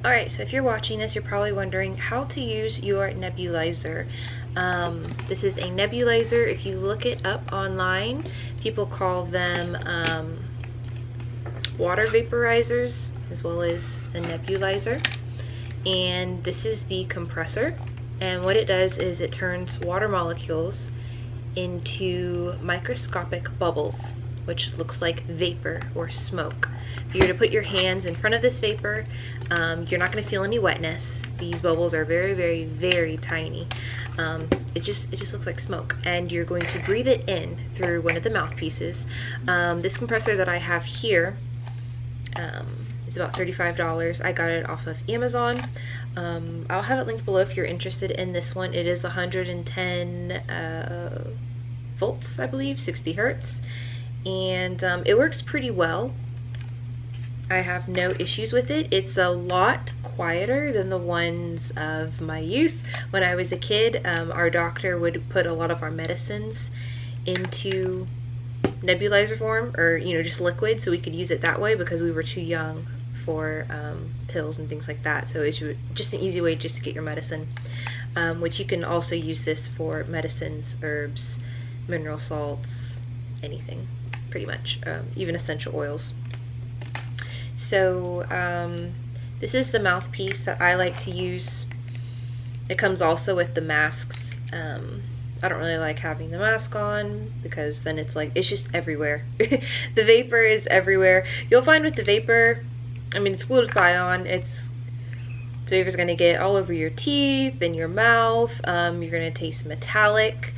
Alright, so if you're watching this, you're probably wondering how to use your nebulizer. This is a nebulizer. If you look it up online, people call them water vaporizers as well as a nebulizer. And this is the compressor. And what it does is it turns water molecules into microscopic bubbles, which looks like vapor or smoke. If you were to put your hands in front of this vapor, you're not going to feel any wetness. These bubbles are very, very, very tiny. It just looks like smoke, and you're going to breathe it in through one of the mouthpieces. This compressor that I have here is about $35. I got it off of Amazon. I'll have it linked below if you're interested in this one. It is 110 volts, I believe, 60 hertz, and it works pretty well. I have no issues with it. It's a lot quieter than the ones of my youth. When I was a kid, our doctor would put a lot of our medicines into nebulizer form, or just liquid, so we could use it that way because we were too young for pills and things like that. So it's just an easy way just to get your medicine, which you can also use this for medicines, herbs, mineral salts, anything pretty much, even essential oils. So this is the mouthpiece that I like to use. It comes also with the masks. I don't really like having the mask on because then it's just everywhere. The vapor is everywhere. You'll find with the vapor, I mean, it's glutathione. The vapor's gonna get all over your teeth and your mouth. You're gonna taste metallic,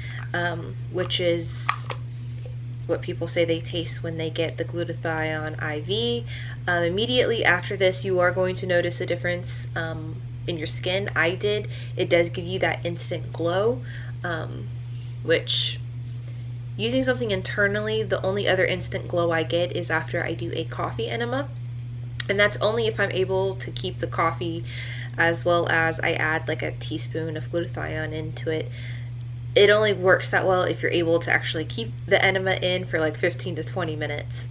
which is what people say they taste when they get the glutathione IV. Immediately after this, you are going to notice a difference in your skin. I did. It does give you that instant glow, which, using something internally, the only other instant glow I get is after I do a coffee enema. And that's only if I'm able to keep the coffee, as well as I add like a teaspoon of glutathione into it. It only works that well if you're able to actually keep the enema in for like 15 to 20 minutes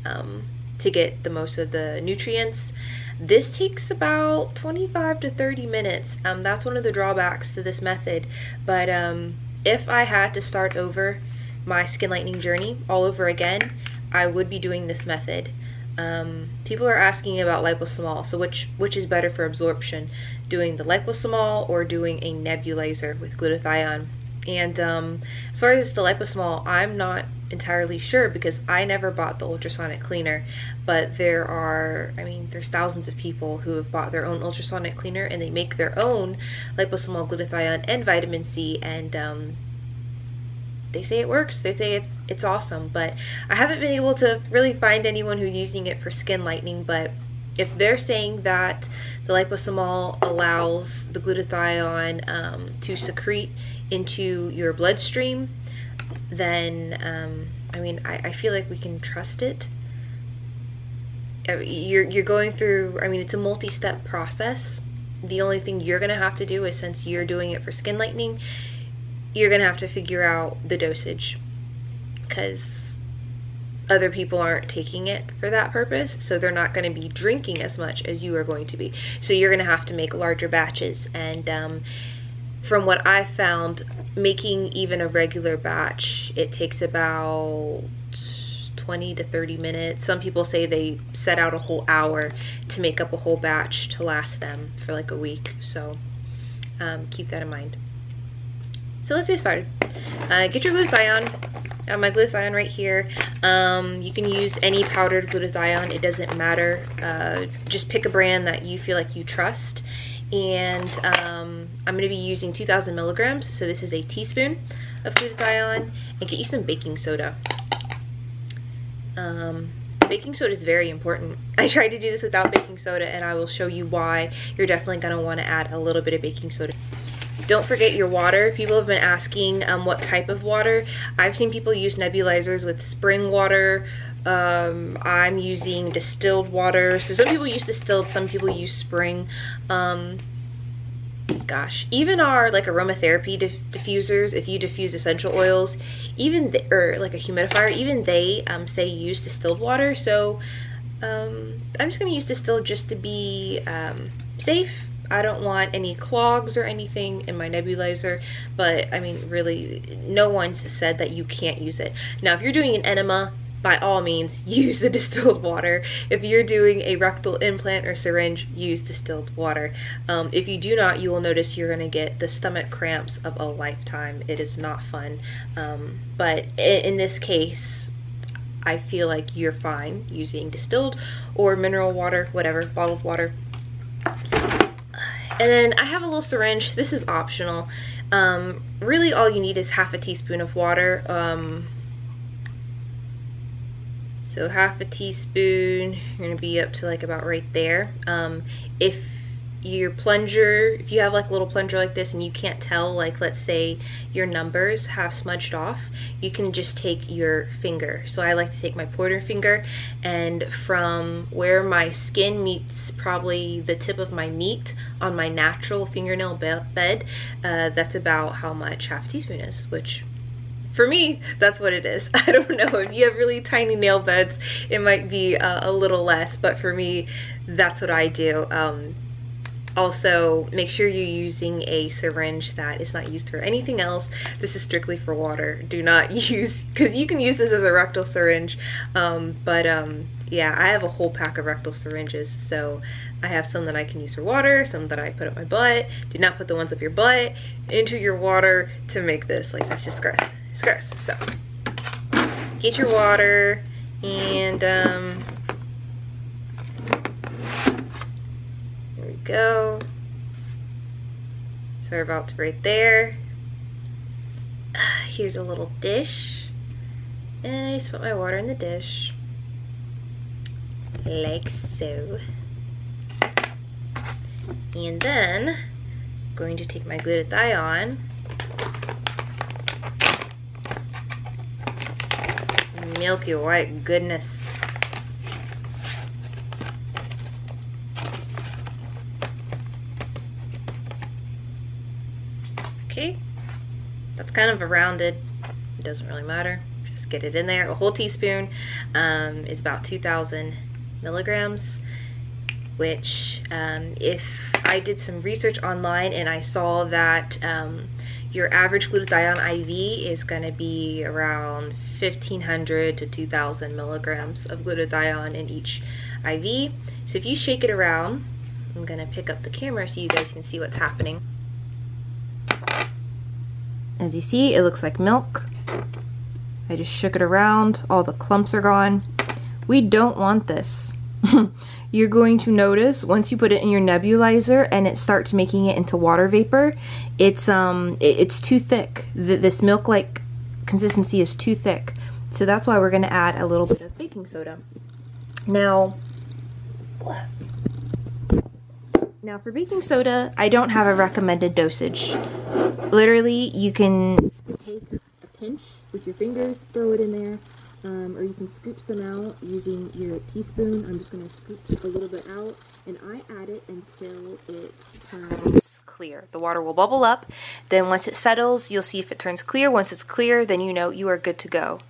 to get the most of the nutrients. This takes about 25 to 30 minutes. That's one of the drawbacks to this method. But if I had to start over my skin lightening journey all over again, I would be doing this method. People are asking about liposomol, so which is better for absorption, doing the liposomol or doing a nebulizer with glutathione? And as far as the liposomol, I'm not entirely sure because I never bought the ultrasonic cleaner, but there's thousands of people who have bought their own ultrasonic cleaner, and they make their own liposomol, glutathione, and vitamin C, and they say it works. They say it's awesome, but I haven't been able to really find anyone who's using it for skin lightening. But if they're saying that the liposomol allows the glutathione to secrete into your bloodstream, then I feel like we can trust it. You're going through, it's a multi-step process. The only thing you're gonna have to do is, since you're doing it for skin lightening, you're gonna have to figure out the dosage, because other people aren't taking it for that purpose, so they're not going to be drinking as much as you are going to be. So you're going to have to make larger batches, and from what I found, making even a regular batch, it takes about 20 to 30 minutes. Some people say they set out a whole hour to make up a whole batch to last them for like a week, so keep that in mind. So let's get started. Get your glutathione. I have my glutathione right here. You can use any powdered glutathione, it doesn't matter. Just pick a brand that you feel like you trust. And I'm going to be using 2,000 milligrams, so this is a teaspoon of glutathione. And get you some baking soda. Baking soda is very important. I tried to do this without baking soda, and I will show you why. You're definitely going to want to add a little bit of baking soda. Don't forget your water. People have been asking what type of water. I've seen people use nebulizers with spring water. I'm using distilled water. So some people use distilled, some people use spring. Gosh, even our aromatherapy diffusers, if you diffuse essential oils, or like a humidifier, even they say use distilled water. So I'm just going to use distilled just to be safe. I don't want any clogs or anything in my nebulizer, but I mean, really, no one's said that you can't use it. Now, if you're doing an enema, by all means, use the distilled water. If you're doing a rectal implant or syringe, use distilled water. If you do not, you will notice you're gonna get the stomach cramps of a lifetime. It is not fun. But in this case, I feel like you're fine using distilled or mineral water, whatever, bottled water. And then I have a little syringe. This is optional. Really all you need is half a teaspoon of water. So half a teaspoon, you're gonna be up to like about right there. If your plunger, if you have like a little plunger like this and you can't tell, like let's say your numbers have smudged off, you can just take your finger. So I like to take my pointer finger, and from where my skin meets probably the tip of my meat on my natural fingernail bed, that's about how much half a teaspoon is, which for me, that's what it is. I don't know, if you have really tiny nail beds, it might be a little less, but for me, that's what I do. Also, make sure you're using a syringe that is not used for anything else. This is strictly for water. Do not use, because you can use this as a rectal syringe, yeah, I have a whole pack of rectal syringes, so I have some that I can use for water, some that I put up my butt. Do not put the ones up your butt into your water to make this. Like, that's just gross. It's gross. So, get your water, and there we go. So we're about to right there. Here's a little dish, and I just put my water in the dish, like so. And then I'm going to take my glutathione, some milky white goodness. Okay, that's kind of a rounded, it doesn't really matter, just get it in there. A whole teaspoon is about 2,000 milligrams, which if I did some research online and I saw that your average glutathione IV is going to be around 1,500 to 2,000 milligrams of glutathione in each IV. So if you shake it around, I'm going to pick up the camera so you guys can see what's happening. As you see, it looks like milk. I just shook it around, all the clumps are gone. We don't want this. You're going to notice once you put it in your nebulizer and it starts making it into water vapor, it's too thick. This milk-like consistency is too thick. So that's why we're going to add a little bit of baking soda. Now for baking soda, I don't have a recommended dosage. Literally, you can take a pinch with your fingers, throw it in there, or you can scoop some out using your teaspoon. I'm just going to scoop a little bit out, and I add it until it turns clear. The water will bubble up, then once it settles, you'll see if it turns clear. Once it's clear, then you know you are good to go.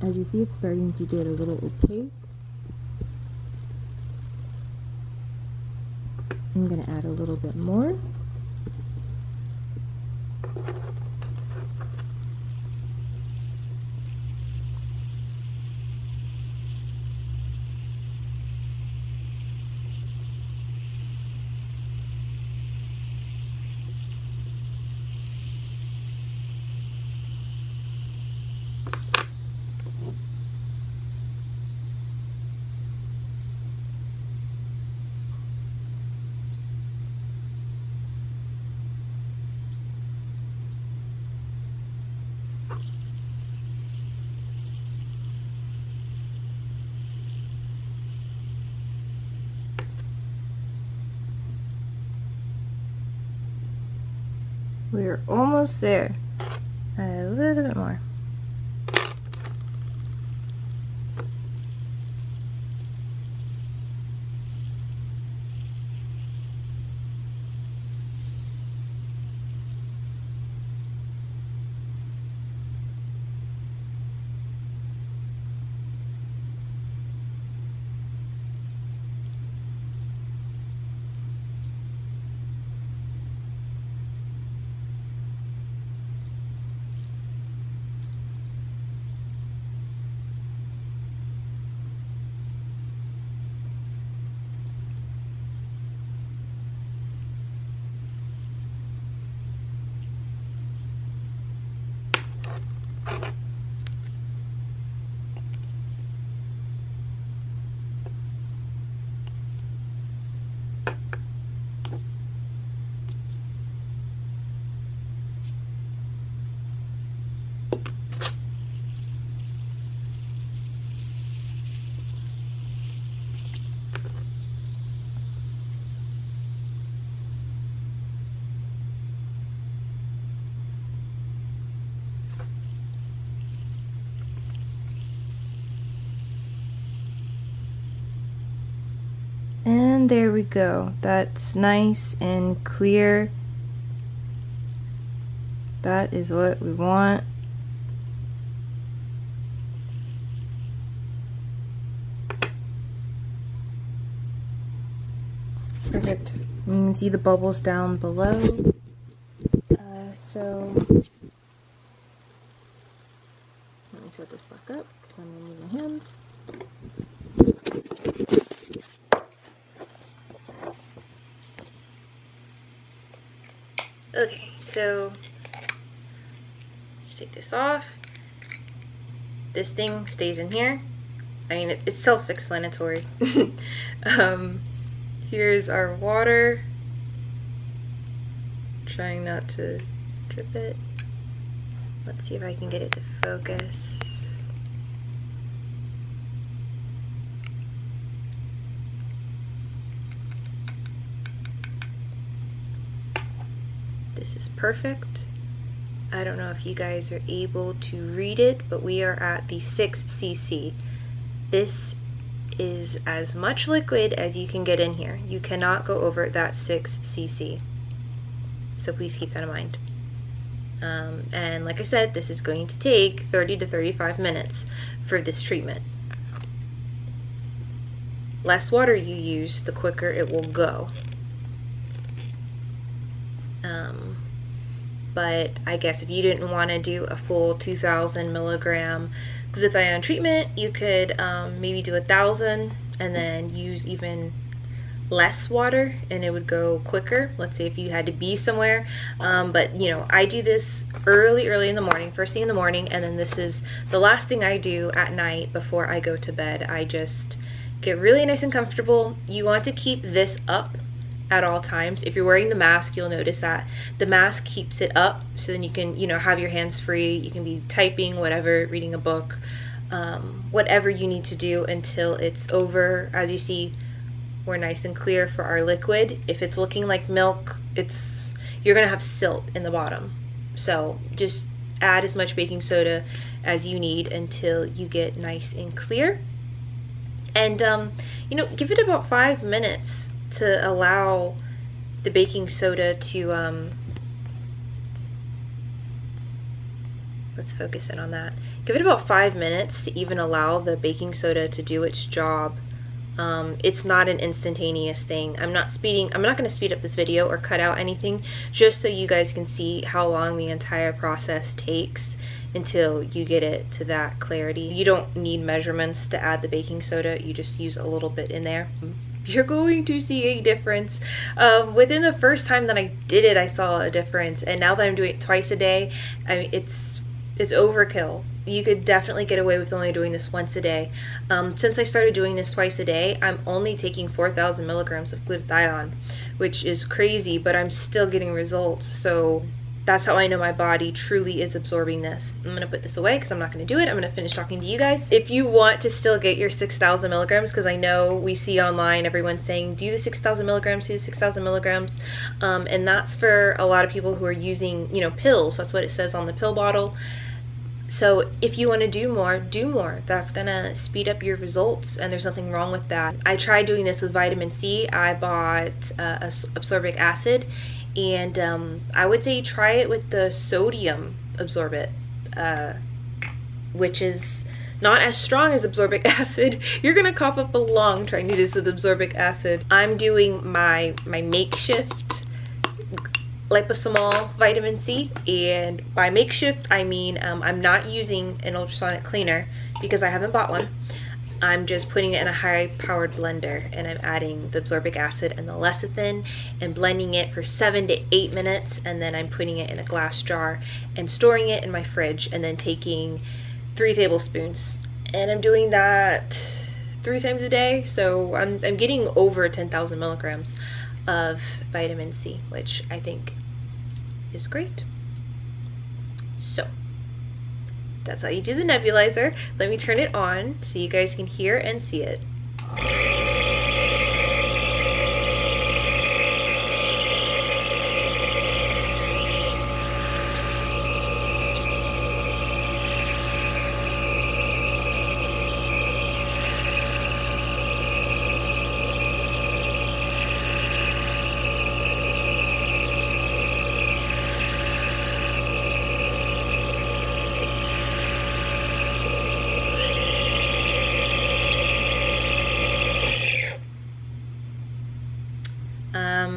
As you see, it's starting to get a little opaque. I'm going to add a little bit more. We're almost there. A little bit more. And there we go. That's nice and clear. That is what we want. Perfect. You can see the bubbles down below. So let me set this back up because I'm going to use my hands. Okay, so just take this off. This thing stays in here. I mean, it's self-explanatory. Here's our water. Trying not to drip it. Let's see if I can get it to focus. This is perfect. I don't know if you guys are able to read it, but we are at the 6 cc. This is as much liquid as you can get in here. You cannot go over that 6 cc. So please keep that in mind. And like I said, this is going to take 30 to 35 minutes for this treatment. Less water you use, the quicker it will go. But I guess if you didn't want to do a full 2,000 milligram glutathione treatment, you could maybe do 1,000 and then use even less water and it would go quicker. Let's say if you had to be somewhere, but you know, I do this early in the morning, first thing in the morning, and then this is the last thing I do at night before I go to bed. I just get really nice and comfortable. You want to keep this up at all times. If you're wearing the mask, you'll notice that the mask keeps it up, so then you can, you know, have your hands free. You can be typing, whatever, reading a book, whatever you need to do until it's over. As you see, we're nice and clear for our liquid. If it's looking like milk, you're gonna have silt in the bottom. So just add as much baking soda as you need until you get nice and clear. And you know, give it about 5 minutes to allow the baking soda to let's focus in on that. Give it about 5 minutes to even allow the baking soda to do its job. It's not an instantaneous thing. I'm not going to speed up this video or cut out anything, just so you guys can see how long the entire process takes until you get it to that clarity. You don't need measurements to add the baking soda. You just use a little bit in there. You're going to see a difference. Within the first time that I did it, I saw a difference, and now that I'm doing it twice a day, I mean, it's overkill. You could definitely get away with only doing this once a day. Since I started doing this twice a day, I'm only taking 4,000 milligrams of glutathione, which is crazy, but I'm still getting results. So that's how I know my body truly is absorbing this. I'm gonna put this away because I'm not gonna do it. I'm gonna finish talking to you guys. If you want to still get your 6,000 milligrams, because I know we see online everyone saying do the 6,000 milligrams, do the 6,000 milligrams, and that's for a lot of people who are using, you know, pills. That's what it says on the pill bottle. So if you want to do more, do more. That's gonna speed up your results, and there's nothing wrong with that. I tried doing this with vitamin C. I bought ascorbic acid, and I would say try it with the sodium absorbate, which is not as strong as ascorbic acid. You're gonna cough up a lung trying to do this with ascorbic acid. I'm doing my makeshift liposomal vitamin C, and by makeshift I mean I'm not using an ultrasonic cleaner because I haven't bought one. I'm just putting it in a high-powered blender, and I'm adding the ascorbic acid and the lecithin and blending it for 7 to 8 minutes, and then I'm putting it in a glass jar and storing it in my fridge, and then taking 3 tablespoons. And I'm doing that 3 times a day, so I'm getting over 10,000 milligrams of vitamin C, which I think is great. So that's how you do the nebulizer. Let me turn it on so you guys can hear and see it.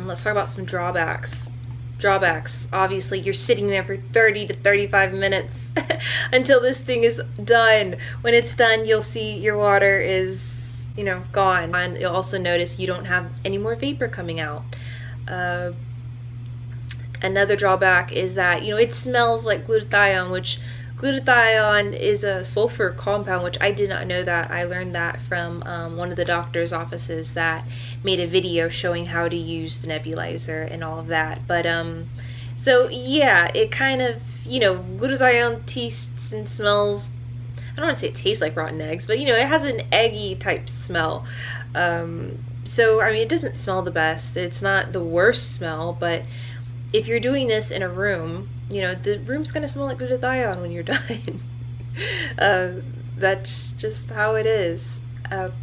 Let's talk about some drawbacks. Obviously you're sitting there for 30 to 35 minutes until this thing is done. When it's done, you'll see your water is, you know, gone. And you'll also notice you don't have any more vapor coming out. Another drawback is that, you know, it smells like glutathione, which glutathione is a sulfur compound, which I did not know that. I learned that from one of the doctor's offices that made a video showing how to use the nebulizer and all of that. But so yeah, it kind of, you know, glutathione tastes and smells, I don't want to say it tastes like rotten eggs, but you know, it has an eggy type smell. So I mean, it doesn't smell the best. It's not the worst smell, but if you're doing this in a room, you know, the room's gonna smell like glutathione when you're done. That's just how it is.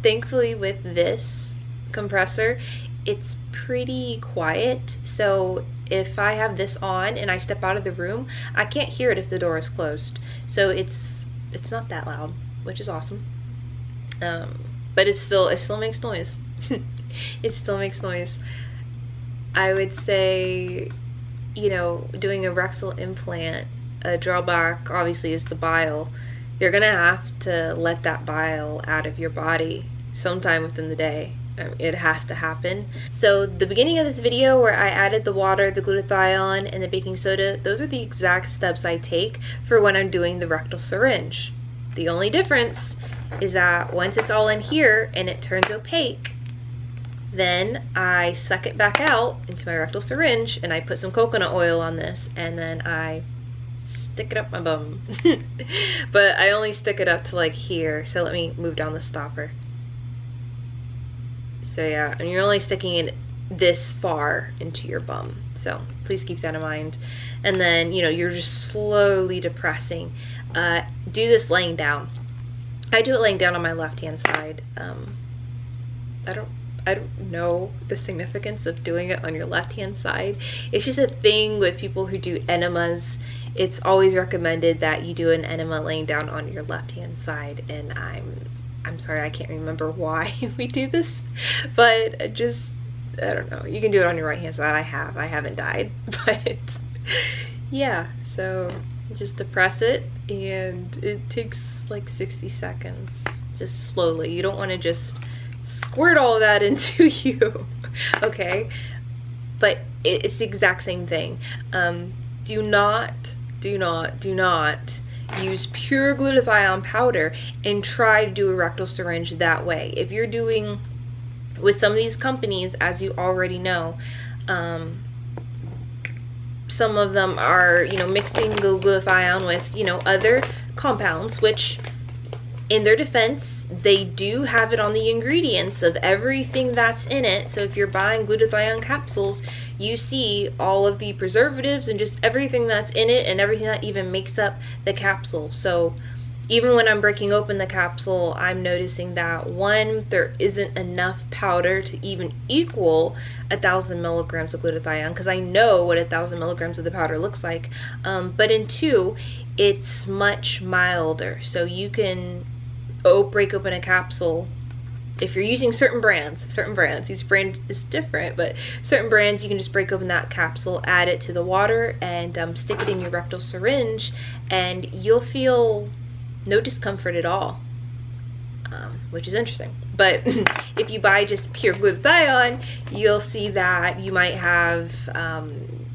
Thankfully with this compressor, it's pretty quiet, so if I have this on and I step out of the room, I can't hear it if the door is closed. So it's not that loud, which is awesome. But it still makes noise. It still makes noise. I would say, you know, doing a rectal implant, a drawback obviously is the bile. You're gonna have to let that bile out of your body sometime within the day. It has to happen. So the beginning of this video where I added the water, the glutathione, and the baking soda, those are the exact steps I take for when I'm doing the rectal syringe. The only difference is that once it's all in here and it turns opaque, then I suck it back out into my rectal syringe and I put some coconut oil on this, and then I stick it up my bum. But I only stick it up to like here, so let me move down the stopper. So yeah, and you're only sticking it this far into your bum, so please keep that in mind. And then, you know, you're just slowly depressing. Do this laying down. I do it laying down on my left hand side. I don't know the significance of doing it on your left hand side. It's just a thing with people who do enemas. It's always recommended that you do an enema laying down on your left hand side, and I'm sorry, I can't remember why we do this, but I don't know. You can do it on your right hand side. I haven't died, but yeah, so just depress it, and it takes like 60 seconds, just slowly. You don't want to just squirt all of that into you, okay? But it's the exact same thing. Do not use pure glutathione powder and try to do a rectal syringe that way. If you're doing with some of these companies, as you already know, some of them are, you know, mixing the glutathione with, you know, other compounds, which in their defense, they do have it on the ingredients of everything that's in it. So if you're buying glutathione capsules, you see all of the preservatives and just everything that's in it and everything that even makes up the capsule. So even when I'm breaking open the capsule, I'm noticing that, one, there isn't enough powder to even equal 1,000 milligrams of glutathione, because I know what 1,000 milligrams of the powder looks like. But in two, it's much milder. So you can break open a capsule. If you're using certain brands, each brand is different, but certain brands, you can just break open that capsule, add it to the water, and stick it in your rectal syringe, and you'll feel no discomfort at all, which is interesting. But if you buy just pure glutathione, you'll see that you might have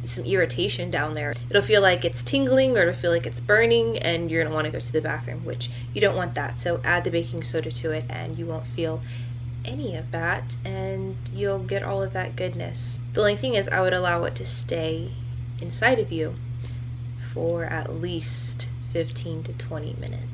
some irritation down there. It'll feel like it's tingling, or it'll feel like it's burning, and you're gonna want to go to the bathroom, which you don't want that. So add the baking soda to it and you won't feel any of that, and you'll get all of that goodness. The only thing is, I would allow it to stay inside of you for at least 15 to 20 minutes.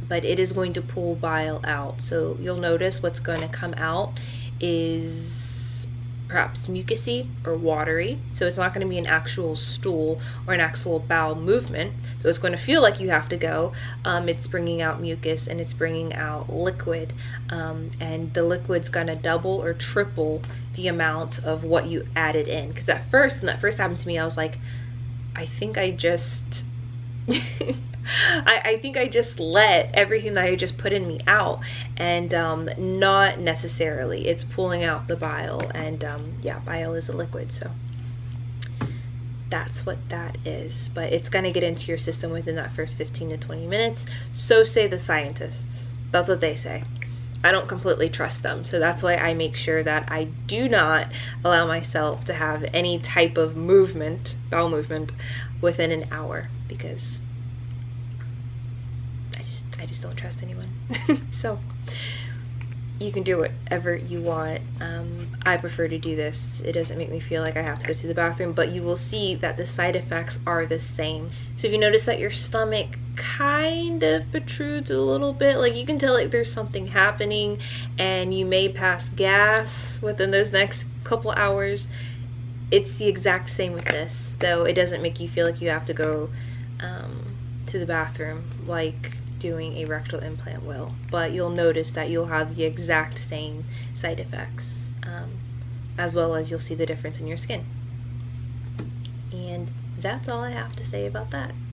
But it is going to pull bile out. So you'll notice what's going to come out is perhaps mucousy or watery. So it's not going to be an actual stool or an actual bowel movement. So it's going to feel like you have to go. It's bringing out mucus and it's bringing out liquid. And the liquid's going to double or triple the amount of what you added in. Because at first, when that first happened to me, I was like, I think I just... I think I just let everything that I just put in me out, and not necessarily. It's pulling out the bile, and yeah, bile is a liquid, so that's what that is. But it's going to get into your system within that first 15 to 20 minutes. So say the scientists. That's what they say. I don't completely trust them, so that's why I make sure that I do not allow myself to have any type of movement, bowel movement, within an hour, because I just don't trust anyone. So you can do whatever you want. I prefer to do this. It doesn't make me feel like I have to go to the bathroom, but you will see that the side effects are the same. So if you notice that your stomach kind of protrudes a little bit, like you can tell like there's something happening, and you may pass gas within those next couple hours, it's the exact same with this, though it doesn't make you feel like you have to go to the bathroom like doing a rectal implant will. But you'll notice that you'll have the exact same side effects, as well as you'll see the difference in your skin. And that's all I have to say about that.